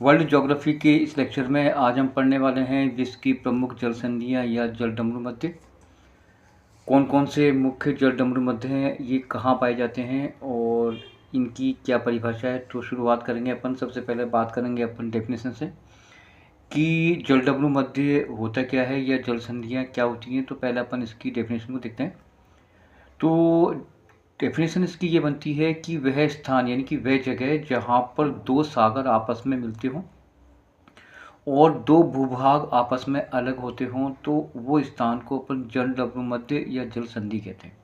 World geography के इस lecture में आज हम पढ़ने वाले हैं विश्व की प्रमुख जल संधियाँ या जलडमरू मध्य। कौन कौन से मुख्य जलडमरू मध्य हैं, ये कहाँ पाए जाते हैं और इनकी क्या परिभाषा है। तो शुरुआत करेंगे अपन, सबसे पहले बात करेंगे अपन डेफिनेशन से कि जलडमरू मध्य होता क्या है या जल संधियाँ क्या होती हैं। तो पहले अपन इसकी डेफिनेशन को देखते हैं। तो डेफिनेशन इसकी ये बनती है कि वह स्थान यानी कि वह जगह जहाँ पर दो सागर आपस में मिलते हों और दो भूभाग आपस में अलग होते हों, तो वो स्थान को अपन जलडमरू मध्य या जल संधि कहते हैं।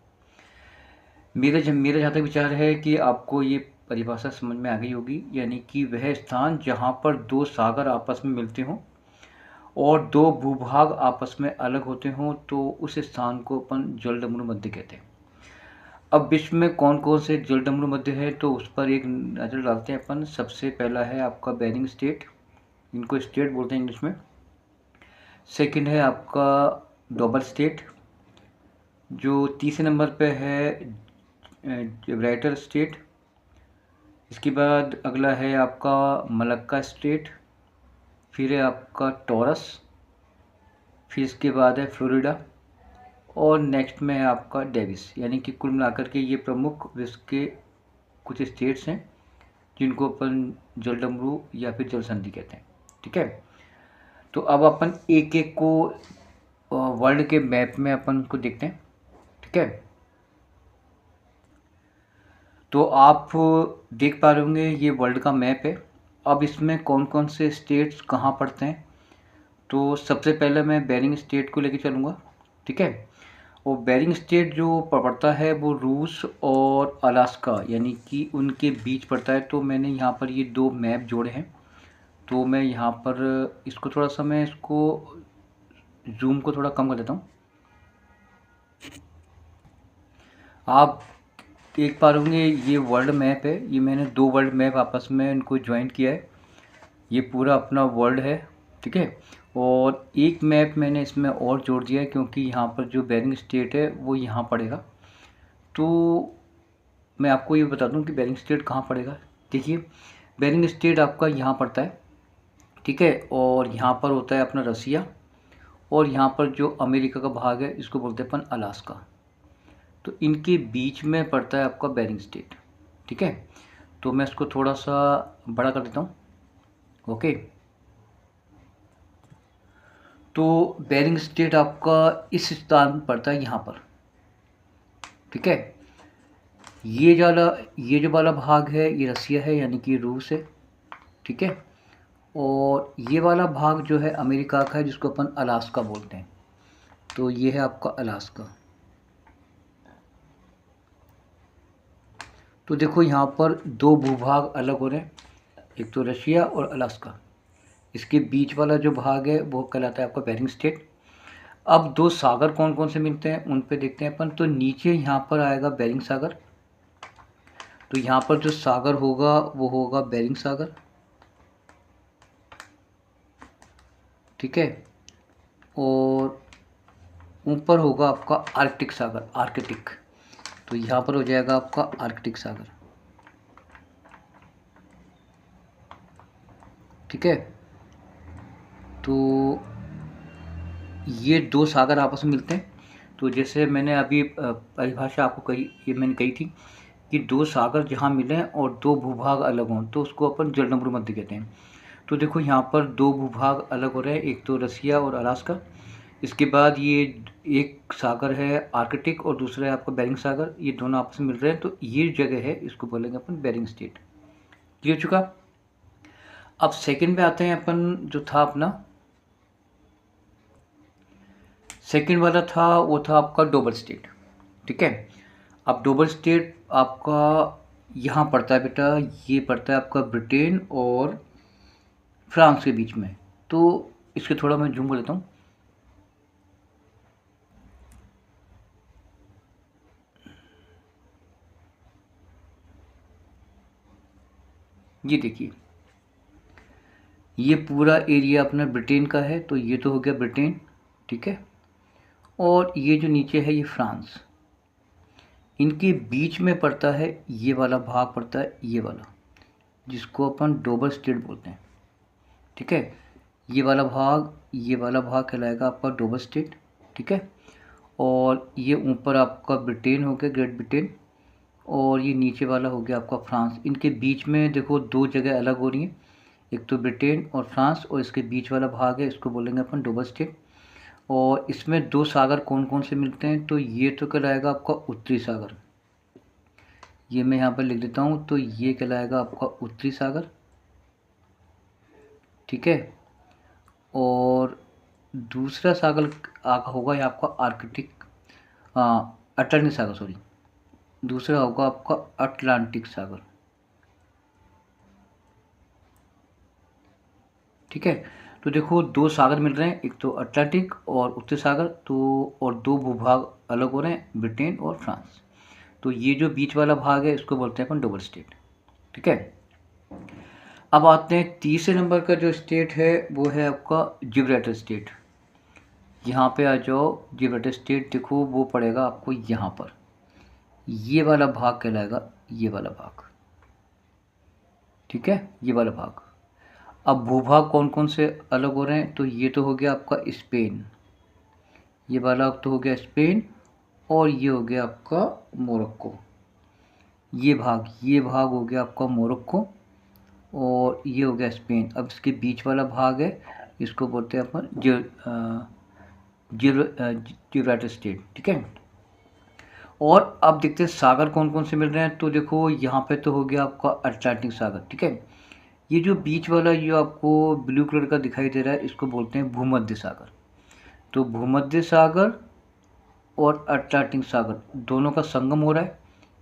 मेरा जहाँ तक विचार है कि आपको ये परिभाषा समझ में आ गई होगी, यानी कि वह स्थान जहाँ पर दो सागर आपस में मिलते हों और दो भूभाग आपस में अलग होते हों, तो उस स्थान को अपन जलडमरू मध्य कहते हैं। अब विश्व में कौन कौन से जलडमरू मध्य है, तो उस पर एक नज़र डालते हैं अपन। सबसे पहला है आपका बेरिंग स्ट्रेट, इनको स्ट्रेट बोलते हैं इंग्लिश में। सेकंड है आपका डोबल स्ट्रेट, जो तीसरे नंबर पे है जिब्राल्टर स्ट्रेट। इसके बाद अगला है आपका मलक्का स्ट्रेट, फिर है आपका टॉरस, फिर इसके बाद है फ्लोरिडा और नेक्स्ट में है आपका डेविस। यानी कि कुल मिलाकर के ये प्रमुख विश्व के कुछ स्टेट्स हैं जिनको अपन जलडमरू या फिर जल संधि कहते हैं। ठीक है, तो अब अपन एक एक को वर्ल्ड के मैप में अपन को देखते हैं। ठीक है, तो आप देख पा रहे होंगे ये वर्ल्ड का मैप है। अब इसमें कौन कौन से स्टेट्स कहाँ पड़ते हैं, तो सबसे पहले मैं बेरिंग स्टेट को लेके चलूँगा। ठीक है, और बेरिंग स्टेट जो पड़ता है वो रूस और अलास्का यानी कि उनके बीच पड़ता है। तो मैंने यहाँ पर ये दो मैप जोड़े हैं, तो मैं यहाँ पर इसको थोड़ा सा मैं इसको जूम को थोड़ा कम कर देता हूँ। आप देख पा रहे होंगे ये वर्ल्ड मैप है, ये मैंने दो वर्ल्ड मैप आपस में इनको ज्वाइंट किया है। ये पूरा अपना वर्ल्ड है। ठीक है, और एक मैप मैंने इसमें और जोड़ दिया है क्योंकि यहाँ पर जो बेरिंग स्टेट है वो यहाँ पड़ेगा। तो मैं आपको ये बता दूँ कि बेरिंग स्टेट कहाँ पड़ेगा। देखिए, बेरिंग स्टेट आपका यहाँ पड़ता है। ठीक है, और यहाँ पर होता है अपना रसिया, और यहाँ पर जो अमेरिका का भाग है इसको बोलते हैं अपन अलास्का। तो इनके बीच में पड़ता है आपका बेरिंग स्टेट। ठीक है, तो मैं इसको थोड़ा सा बड़ा कर देता हूँ। ओके, तो बेरिंग स्टेट आपका इस स्थान पर पड़ता है यहाँ पर। ठीक है, ये जो वाला भाग है ये रसिया है यानी कि रूस है। ठीक है, और ये वाला भाग जो है अमेरिका का है जिसको अपन अलास्का बोलते हैं। तो ये है आपका अलास्का। तो देखो यहाँ पर दो भूभाग अलग हो रहे हैं, एक तो रशिया और अलास्का। इसके बीच वाला जो भाग है वो कहलाता है आपका बेरिंग स्टेट। अब दो सागर कौन कौन से मिलते हैं उन पे देखते हैं अपन। तो नीचे यहाँ पर आएगा बेरिंग सागर, तो यहाँ पर जो सागर होगा वो होगा बेरिंग सागर। ठीक है, और ऊपर होगा आपका आर्कटिक सागर, आर्कटिक। तो यहाँ पर हो जाएगा आपका आर्कटिक सागर। ठीक है, तो ये दो सागर आपस में मिलते हैं। तो जैसे मैंने अभी परिभाषा आपको कही, ये मैंने कही थी कि दो सागर जहाँ मिलें और दो भूभाग अलग हों तो उसको अपन जलडमरू मध्य कहते हैं। तो देखो यहाँ पर दो भूभाग अलग हो रहे हैं, एक तो रसिया और अलास्का। इसके बाद ये एक सागर है आर्कटिक और दूसरा है आपका बेरिंग सागर, ये दोनों आपस में मिल रहे हैं। तो ये जगह है, इसको बोलेंगे अपन बेरिंग स्टेट। क्लियर हो चुका। अब सेकंड पे आते हैं अपन, जो था अपना सेकंड वाला था वो था आपका डोबल स्टेट। ठीक है, अब डोबल स्टेट आपका यहाँ पड़ता है बेटा, ये पड़ता है आपका ब्रिटेन और फ्रांस के बीच में। तो इसके थोड़ा मैं जूम कर लेता हूँ। ये देखिए, ये पूरा एरिया अपना ब्रिटेन का है, तो ये तो हो गया ब्रिटेन। ठीक है, और ये जो नीचे है ये फ्रांस। इनके बीच में पड़ता है ये वाला भाग, पड़ता है ये वाला, जिसको अपन डोबल स्टेट बोलते हैं। ठीक है। ये वाला भाग कहलाएगा आपका डोबर स्टेट, ठीक है। और ये ऊपर आपका ब्रिटेन हो गया, ग्रेट ब्रिटेन, और ये नीचे वाला हो गया आपका फ्रांस। इनके बीच में देखो दो जगह अलग हो रही हैं, एक तो ब्रिटेन और फ्रांस, और इसके बीच वाला भाग है, इसको बोलेंगे अपन डोबर स्टेट। और इसमें दो सागर कौन कौन से मिलते हैं, तो ये तो कहलाएगा आपका उत्तरी सागर, ये मैं यहाँ पर लिख देता हूँ, तो ये कहलाएगा आपका उत्तरी सागर, ठीक है। और दूसरा सागर होगा ये आपका आर्कटिक, अटलांटिक सागर, सॉरी, दूसरा होगा आपका अटलांटिक सागर, ठीक है। तो देखो दो सागर मिल रहे हैं, एक तो अटलांटिक और उत्तरी सागर, तो और दो भूभाग अलग हो रहे हैं, ब्रिटेन और फ्रांस। तो ये जो बीच वाला भाग है इसको बोलते हैं अपन डोबर स्टेट, ठीक है। अब आते हैं तीसरे नंबर का जो स्टेट है वो है आपका जिब्राल्टर स्टेट। यहाँ पे आ जाओ, जिब्राल्टर स्टेट देखो वो पड़ेगा आपको यहाँ पर, ये वाला भाग कहलाएगा, ये वाला भाग, ठीक है, ये वाला भाग। अब भूभाग कौन कौन से अलग हो रहे हैं, तो ये तो हो गया आपका स्पेन, ये वाला तो हो गया स्पेन, और ये हो गया आपका मोरक्को, ये भाग हो गया आपका मोरक्को, और ये हो गया स्पेन। अब इसके बीच वाला भाग है, इसको बोलते हैं अपन जिब्राल्टर स्टेट, ठीक है। और अब देखते हैं सागर कौन कौन से मिल रहे हैं, तो देखो यहाँ पे तो हो गया आपका अटलांटिक सागर, ठीक है। ये जो बीच वाला जो आपको ब्लू कलर का दिखाई दे रहा है इसको बोलते हैं भूमध्य सागर। तो भूमध्य सागर और अटलांटिक सागर दोनों का संगम हो रहा है,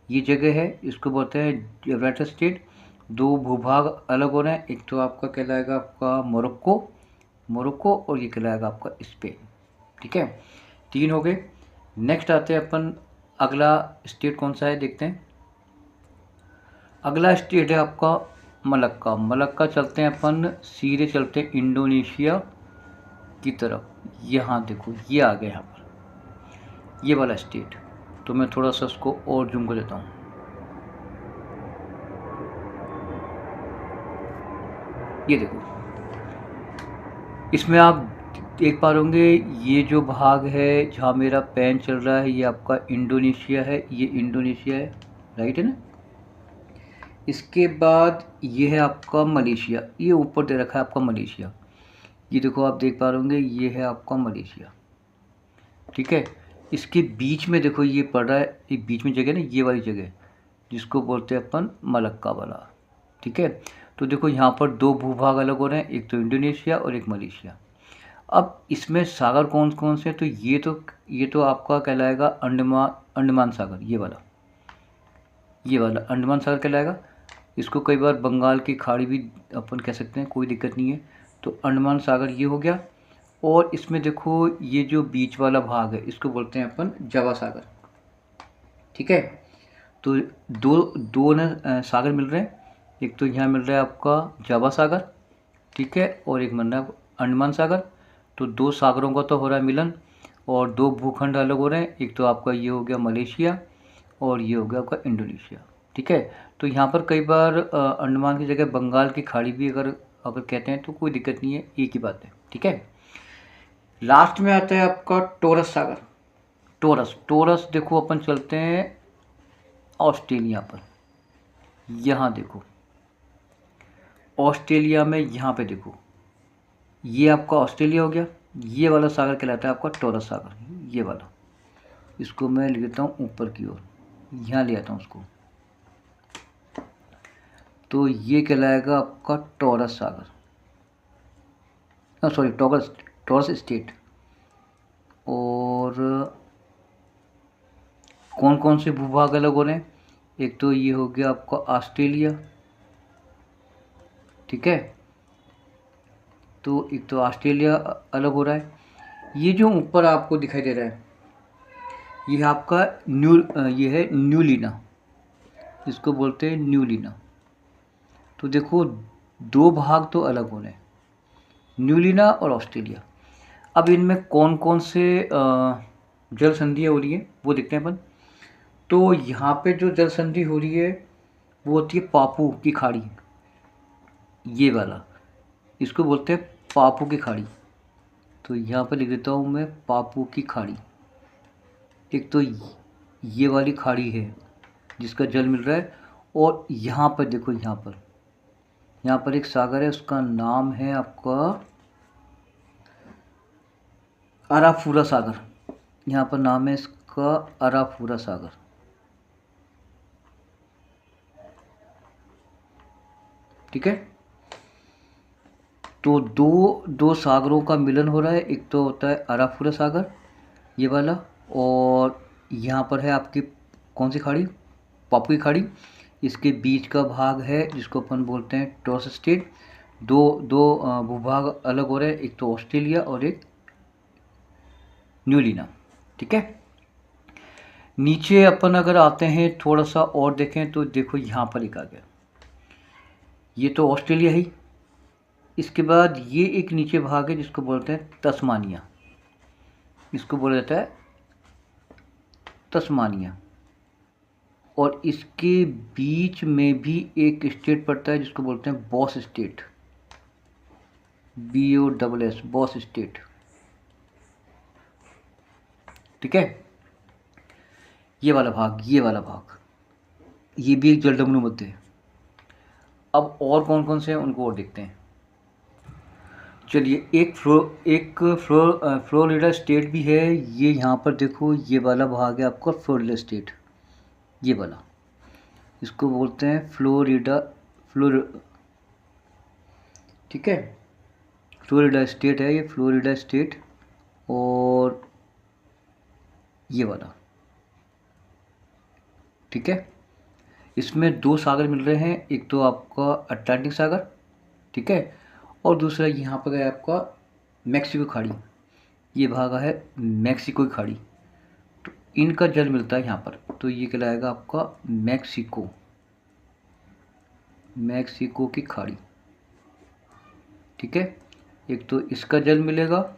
ये जगह है, इसको बोलते हैं जिब्राल्टर स्टेट। दो भूभाग अलग हो रहे हैं, एक तो आपका कहलाएगा आपका मोरक्को और ये कहलाएगा आपका स्पेन, ठीक है। तीन हो गए। नेक्स्ट आते हैं अपन, अगला स्टेट कौन सा है देखते हैं। अगला स्टेट है आपका मलक्का चलते हैं अपन, सीधे चलते हैं इंडोनेशिया की तरफ। यहाँ देखो ये आ गया यहाँ पर, ये वाला स्टेट। तो मैं थोड़ा सा उसको और जूम कर देता हूँ, ये देखो, इसमें आप देख पा रहे होंगे ये जो भाग है जहाँ मेरा पेन चल रहा है ये आपका इंडोनेशिया है, ये इंडोनेशिया है, राइट है ना। इसके बाद ये है आपका मलेशिया, ये ऊपर दे रखा है आपका मलेशिया, ये देखो आप देख पा रहे होंगे ये है आपका मलेशिया, ठीक है। इसके बीच में देखो ये पड़ रहा है, एक बीच में जगह ना, ये वाली जगह जिसको बोलते हैं अपन मलक्का वाला, ठीक है। तो देखो यहाँ पर दो भूभाग अलग हो रहे हैं, एक तो इंडोनेशिया और एक मलेशिया। अब इसमें सागर कौन कौन से, तो ये तो आपका कहलाएगा अंडमान सागर, ये वाला अंडमान सागर कहलाएगा। इसको कई बार बंगाल की खाड़ी भी अपन कह सकते हैं, कोई दिक्कत नहीं है। तो अंडमान सागर ये हो गया। और इसमें देखो ये जो बीच वाला भाग है इसको बोलते हैं अपन जावा सागर, ठीक है। तो दो न सागर मिल रहे हैं, एक तो यहाँ मिल रहा है आपका जावा सागर, ठीक है, और एक मिल रहा है अंडमान सागर। तो दो सागरों का तो हो रहा है मिलन, और दो भूखंड अलग हो रहे हैं, एक तो आपका ये हो गया मलेशिया और ये हो गया आपका इंडोनेशिया, ठीक है। तो यहाँ पर कई बार अंडमान की जगह बंगाल की खाड़ी भी अगर कहते हैं तो कोई दिक्कत नहीं है, एक ही बात है, ठीक है। लास्ट में आता है आपका टॉरस सागर। टॉरस देखो अपन चलते हैं ऑस्ट्रेलिया पर, यहाँ देखो ऑस्ट्रेलिया में, यहाँ पे देखो ये आपका ऑस्ट्रेलिया हो गया, ये वाला सागर कहलाता है आपका टॉरस सागर, ये वाला। इसको मैं लिख देता हूँ ऊपर की ओर, यहाँ ले आता हूँ उसको, तो ये कहलाएगा आपका टॉरस सागर, सॉरी टॉरस स्टेट। और कौन कौन से भूभाग अलग हो रहे हैं, एक तो ये हो गया आपका ऑस्ट्रेलिया, ठीक है। तो एक तो ऑस्ट्रेलिया अलग हो रहा है। ये जो ऊपर आपको दिखाई दे रहा है ये आपका ये है न्यूलिना, इसको बोलते हैं न्यूलिना। तो देखो दो भाग तो अलग हो रहे हैं, न्यूलिना और ऑस्ट्रेलिया। अब इनमें कौन कौन से जल संधियाँ हो रही है वो देखते हैं अपन। तो यहाँ पे जो जल संधि हो रही है वो होती है पापू की खाड़ी, ये वाला, इसको बोलते हैं पापू की खाड़ी। तो यहाँ पर लिख देता हूँ मैं पापू की खाड़ी। एक तो ये वाली खाड़ी है जिसका जल मिल रहा है, और यहाँ पर देखो, यहाँ पर एक सागर है, उसका नाम है आपका अराफूरा सागर। यहाँ पर नाम है इसका अराफूरा सागर। ठीक है, तो दो सागरों का मिलन हो रहा है। एक तो होता है अराफूरा सागर, ये वाला, और यहाँ पर है आपकी कौन सी खाड़ी, पापू की खाड़ी। इसके बीच का भाग है जिसको अपन बोलते हैं टॉरस स्ट्रेट। दो दो भूभाग अलग हो रहे हैं, एक तो ऑस्ट्रेलिया और एक न्यूलीना। ठीक है, नीचे अपन अगर आते हैं थोड़ा सा और देखें तो देखो यहाँ पर एक आ गया, ये तो ऑस्ट्रेलिया ही। इसके बाद ये एक नीचे भाग है जिसको बोलते हैं तस्मानिया, इसको बोला जाता है तस्मानिया। और इसके बीच में भी एक स्टेट पड़ता है जिसको बोलते हैं boss state, BOSS, boss state. ठीक है, ये वाला भाग, ये भी एक जलडमरू मध्य है। अब और कौन कौन से हैं उनको और देखते हैं। चलिए, एक फ्लोरिडा स्टेट भी है। ये यहाँ पर देखो, ये वाला भाग है आपका फ्लोरिडा स्टेट, ये वाला, इसको बोलते हैं फ्लोरिडा। ठीक है, फ्लोरिडा स्टेट है ये, फ्लोरिडा स्टेट। और ये वाला, ठीक है, इसमें दो सागर मिल रहे हैं, एक तो आपका अटलांटिक सागर, ठीक है, और दूसरा यहाँ पर है आपका मैक्सिको खाड़ी। ये भाग है मैक्सिको की खाड़ी, तो इनका जल मिलता है यहाँ पर, तो ये कहलाएगा आपका मैक्सिको की खाड़ी। ठीक है, एक तो इसका जल मिलेगा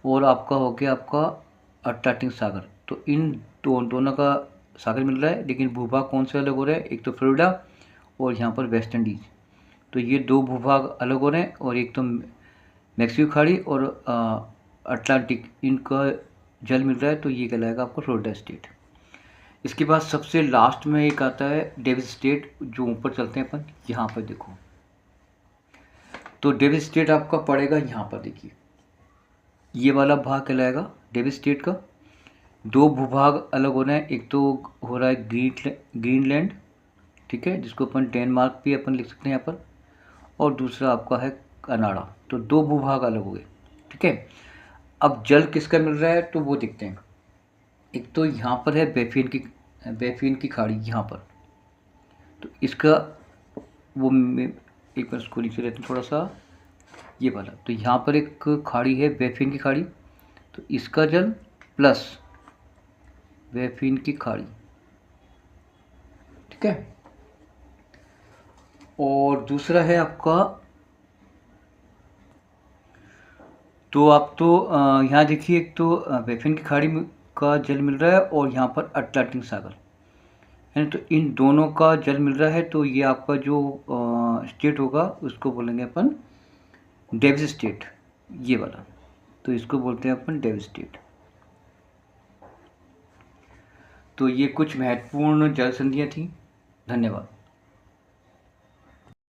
और आपका हो गया आपका अटलांटिक सागर। तो इन दोनों का सागर मिल रहा है, लेकिन भूभाग कौन से अलग हो रहे हैं, एक तो फ्लोरिडा और यहाँ पर वेस्ट इंडीज। तो ये दो भूभाग अलग हो रहे हैं, और एक तो मैक्सिको खाड़ी और अटलांटिक, इनका जल मिल रहा है, तो ये कहलाएगा आपको फ्लोरिडा स्टेट। इसके बाद सबसे लास्ट में एक आता है डेविस स्टेट, जो ऊपर चलते हैं अपन, यहाँ पर देखो, तो डेविस स्टेट आपका पड़ेगा यहाँ पर, देखिए ये वाला भाग कहलाएगा डेविस स्टेट का। दो भूभाग अलग हो रहे हैं, एक तो हो रहा है ग्रीनलैंड, ठीक है, जिसको अपन डेनमार्क भी अपन लिख सकते हैं यहाँ पर, और दूसरा आपका है कनाडा। तो दो भूभाग अलग हो गए। ठीक है, अब जल किसका मिल रहा है तो वो देखते हैं। एक तो यहाँ पर है बेफिन की खाड़ी यहाँ पर, तो इसका वो एक बार इसको नीचे रहते हैं थोड़ा सा, ये वाला, तो यहाँ पर एक खाड़ी है बेफिन की खाड़ी, तो इसका जल प्लस बेफिन की खाड़ी। ठीक है, और दूसरा है आपका, तो आप तो यहाँ देखिए, एक तो बेफिन की खाड़ी का जल मिल रहा है और यहाँ पर अटलांटिक सागर है, तो इन दोनों का जल मिल रहा है, तो ये आपका जो स्टेट होगा उसको बोलेंगे अपन डेविस स्टेट, ये वाला, तो इसको बोलते हैं अपन डेविस स्टेट। तो ये कुछ महत्वपूर्ण जल संधियाँ थी। धन्यवाद।